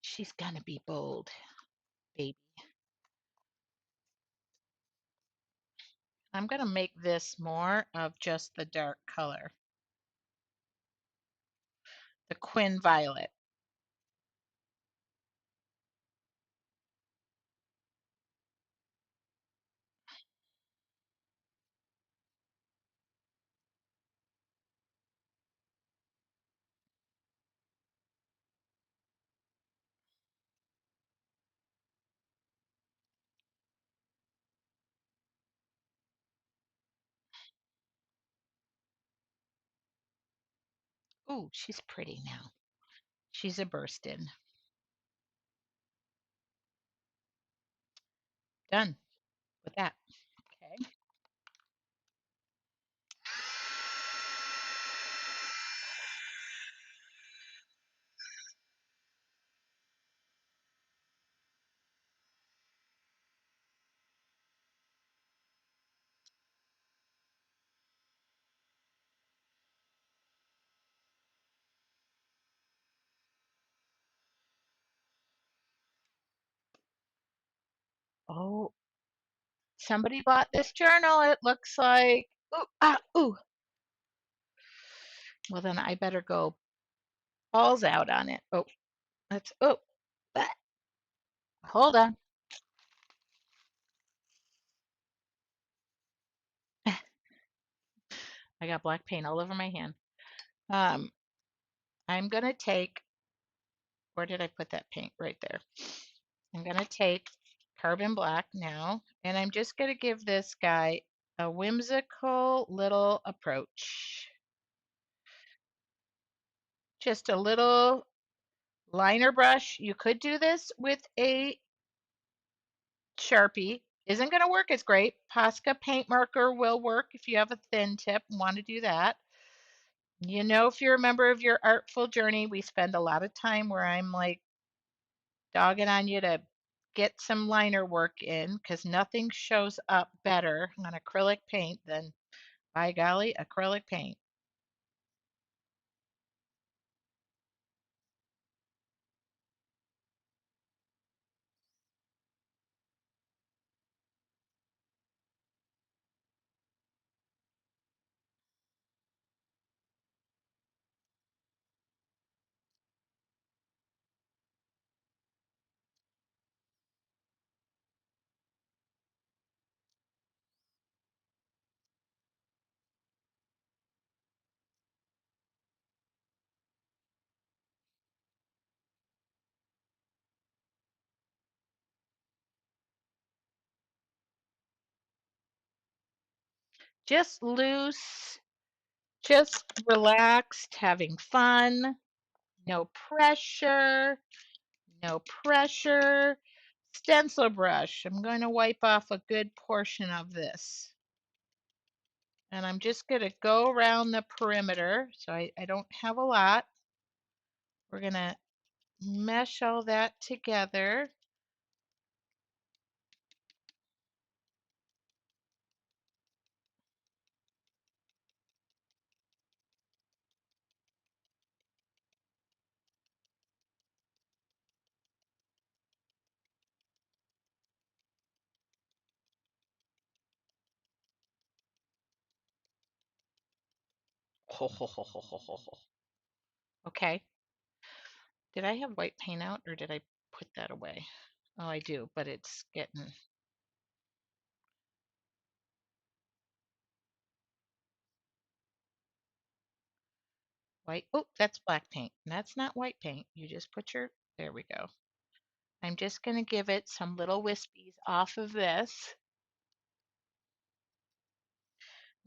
She's going to be bold, baby. I'm going to make this more of just the dark color, the Quin Violet. Ooh, she's pretty now. She's a burstin'. Done with that. Okay. Oh, somebody bought this journal, it looks like. Ooh, ooh. Well, then I better go balls out on it. Oh, ah, hold on. I got black paint all over my hand. Um, I'm gonna take, where did I put that paint? Right there. I'm gonna take carbon black now, and I'm just gonna give this guy a whimsical little approach. Just a little liner brush. You could do this with a Sharpie. Isn't going to work as great. Posca paint marker will work if you have a thin tip and want to do that. You know, if you're a member of your artful journey, we spend a lot of time where I'm like dogging on you to get some liner work in because nothing shows up better on acrylic paint than, by golly, acrylic paint. Just loose, just relaxed, having fun, no pressure, no pressure. Stencil brush. I'm going to wipe off a good portion of this. And I'm just going to go around the perimeter. So I don't have a lot. We're going to mesh all that together. Okay. Did I have white paint out or did I put that away? Oh, I do, but it's getting white. Oh, that's black paint. That's not white paint. You just put your, there we go. I'm just going to give it some little wispies off of this.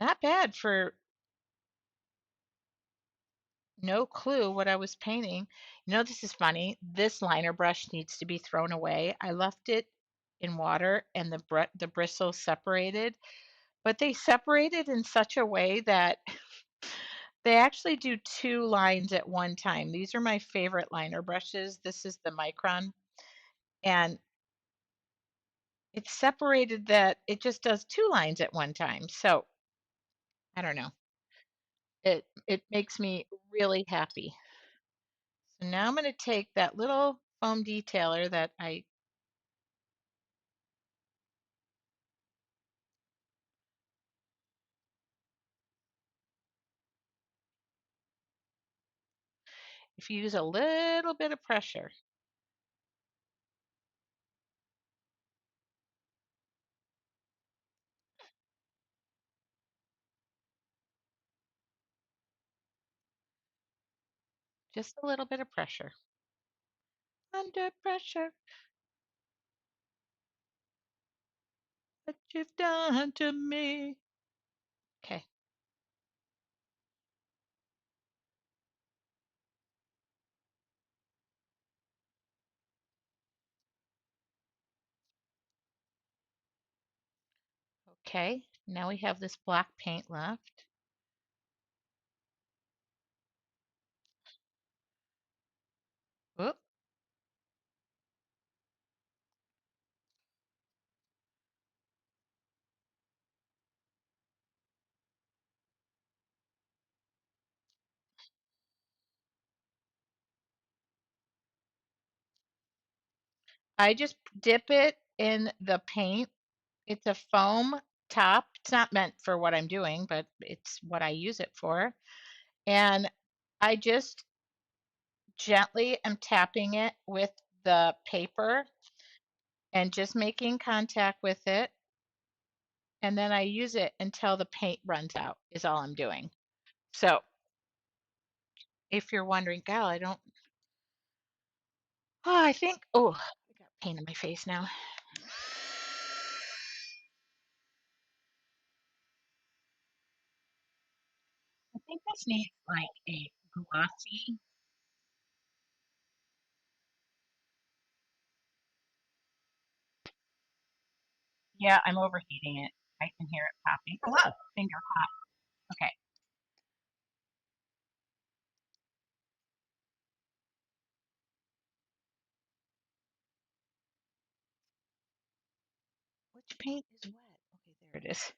Not bad for no clue what I was painting. You know, this is funny. This liner brush needs to be thrown away. I left it in water and the bristles separated, but they separated in such a way that they actually do two lines at one time. These are my favorite liner brushes. This is the Micron, and it's separated that it just does two lines at one time. So I don't know. It makes me really happy. So now I'm going to take that little foam detailer that I, if you use a little bit of pressure, just a little bit of pressure. Under pressure, what you've done to me. Okay, okay. Now we have this black paint left. Oop. I just dip it in the paint. It's a foam top. It's not meant for what I'm doing, but it's what I use it for. And I just gently am tapping it with the paper and just making contact with it. And then I use it until the paint runs out, is all I'm doing. So if you're wondering, gal, I don't, oh, I think, oh, I got paint in my face now. I think this needs like a glossy. Yeah, I'm overheating it. I can hear it popping. Oh, wow, finger hot. Okay. Which paint is wet? Okay, there it is.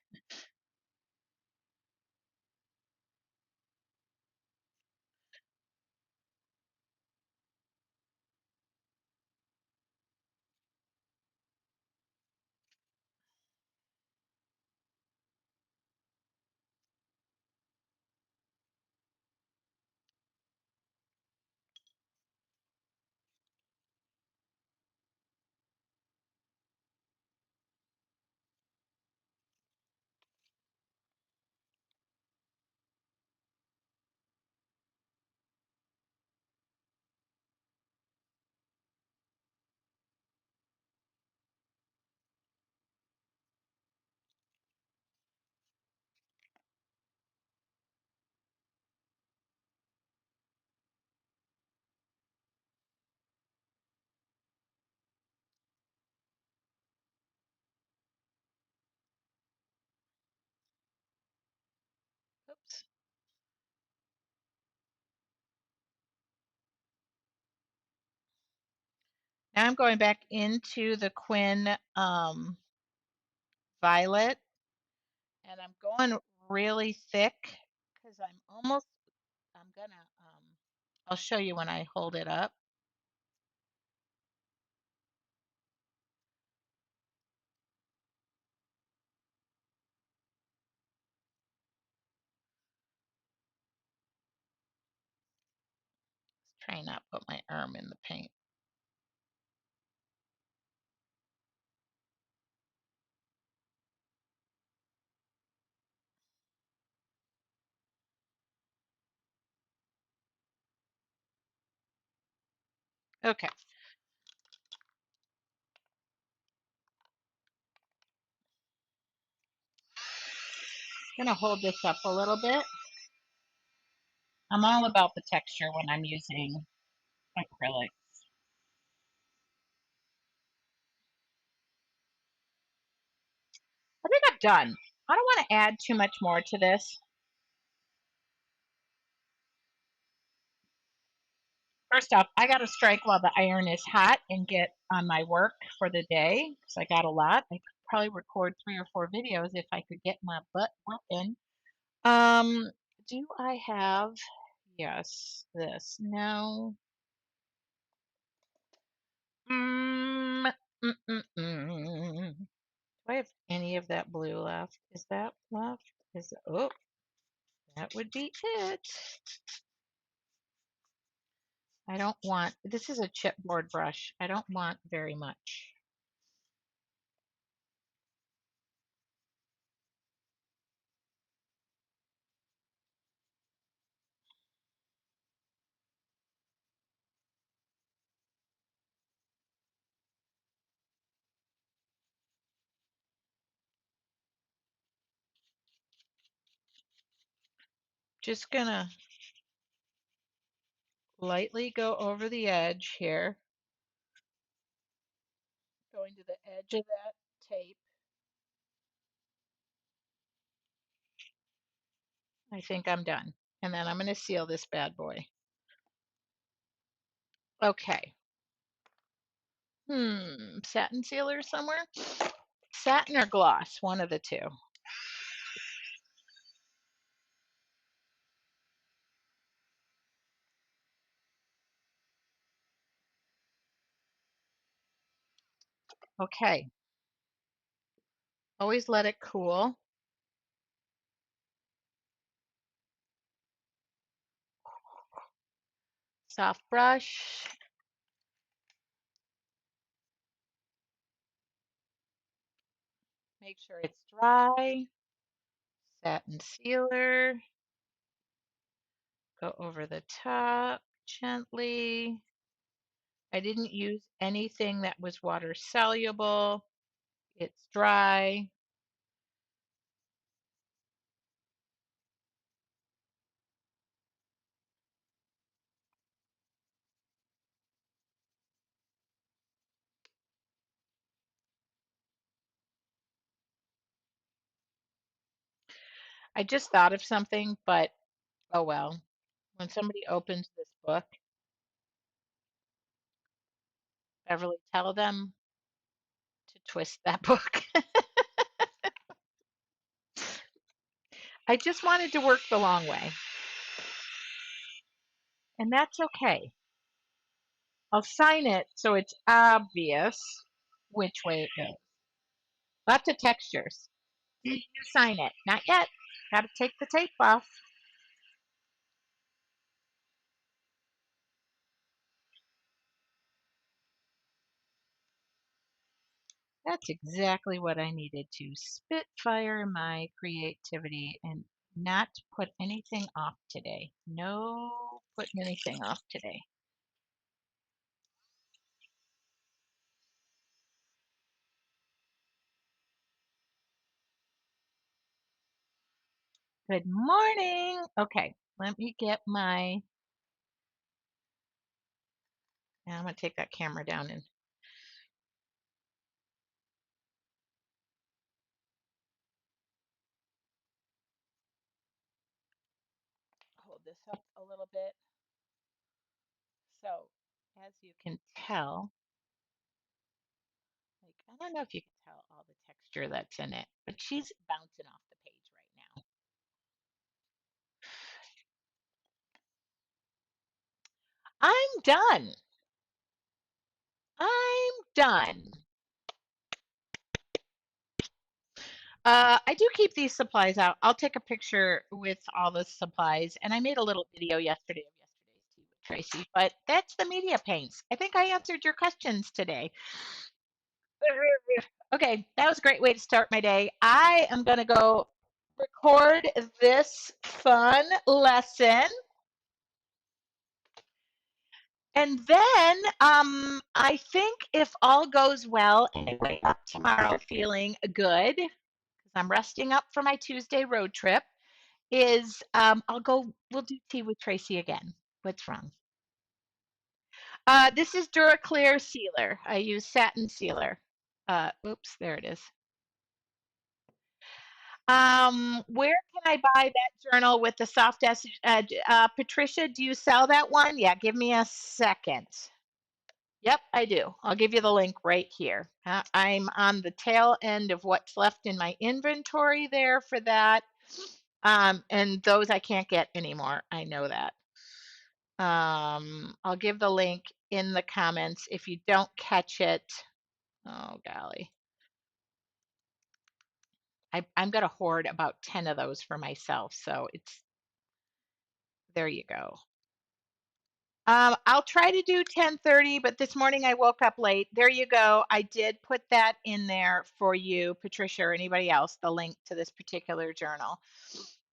Oops. Now I'm going back into the Quinn Violet, and I'm going really thick because I'm gonna, I'll show you when I hold it up. Try not put my arm in the paint. Okay, gonna hold this up a little bit. I'm all about the texture when I'm using acrylic. I think I'm done. I don't want to add too much more to this. First off, I got to strike while the iron is hot and get on my work for the day because I got a lot. I could probably record 3 or 4 videos if I could get my butt working. Um, do I have, yes, this? No. Mm, Do I have any of that blue left? Is that left? Oh, that would be it. I don't want, this is a chipboard brush. I don't want very much. Just gonna lightly go over the edge here, going to the edge of that tape. I think I'm done. And then I'm gonna seal this bad boy. Okay. Satin sealer somewhere? Satin or gloss, one of the two. Okay. Always let it cool. Soft brush. Make sure it's dry. Satin sealer. Go over the top gently. I didn't use anything that was water soluble. It's dry. I just thought of something, but oh well. When somebody opens this book, Beverly, tell them to twist that book. I just wanted to work the long way, and that's okay. I'll sign it so it's obvious which way it goes. Lots of textures. Did you sign it? Not yet. Got to take the tape off. That's exactly what I needed to spitfire my creativity and not put anything off today. No putting anything off today. Good morning. Okay, let me get my. Now I'm going to take that camera down and hold this up a little bit. So, as you can tell, like, I don't know if you can tell all the texture that's in it, but she's bouncing off the page right now. I'm done. I'm done. I do keep these supplies out. I'll take a picture with all the supplies, and I made a little video yesterday of yesterday's tea with Tracy, but that's the media paints. I think I answered your questions today. Okay, that was a great way to start my day. I am going to go record this fun lesson. And then I think if all goes well and I wake up tomorrow feeling good, because I'm resting up for my Tuesday road trip, is we'll do tea with Tracy again. What's wrong? This is Duraclear sealer. I use satin sealer. Oops, there it is. Where can I buy that journal with the soft Patricia, do you sell that one? Yeah, give me a second. Yep, I do. I'll give you the link right here. I'm on the tail end of what's left in my inventory there for that. And those I can't get anymore. I know that. I'll give the link in the comments if you don't catch it. Oh, golly. I'm going to hoard about 10 of those for myself. So there you go. I'll try to do 10:30, but this morning I woke up late. There you go. I did put that in there for you, Patricia, or anybody else, the link to this particular journal.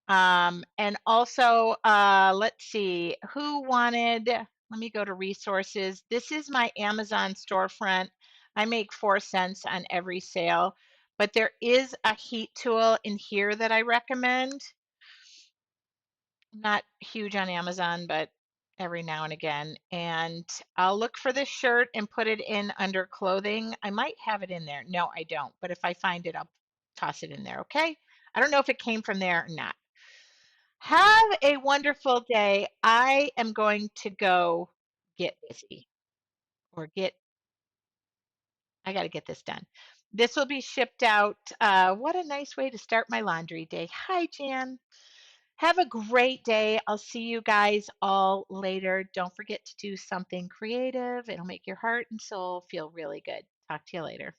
And also, let's see, who wanted, let me go to resources. This is my Amazon storefront. I make 4 cents on every sale, but there is a heat tool in here that I recommend. I'm not huge on Amazon, but every now and again. And I'll look for this shirt and put it in under clothing. I might have it in there. No, I don't. But if I find it, I'll toss it in there. Okay. I don't know if it came from there or not. Have a wonderful day. I am going to go get busy or I got to get this done. This will be shipped out. What a nice way to start my laundry day. Hi, Jan. Have a great day. I'll see you guys all later. Don't forget to do something creative. It'll make your heart and soul feel really good. Talk to you later.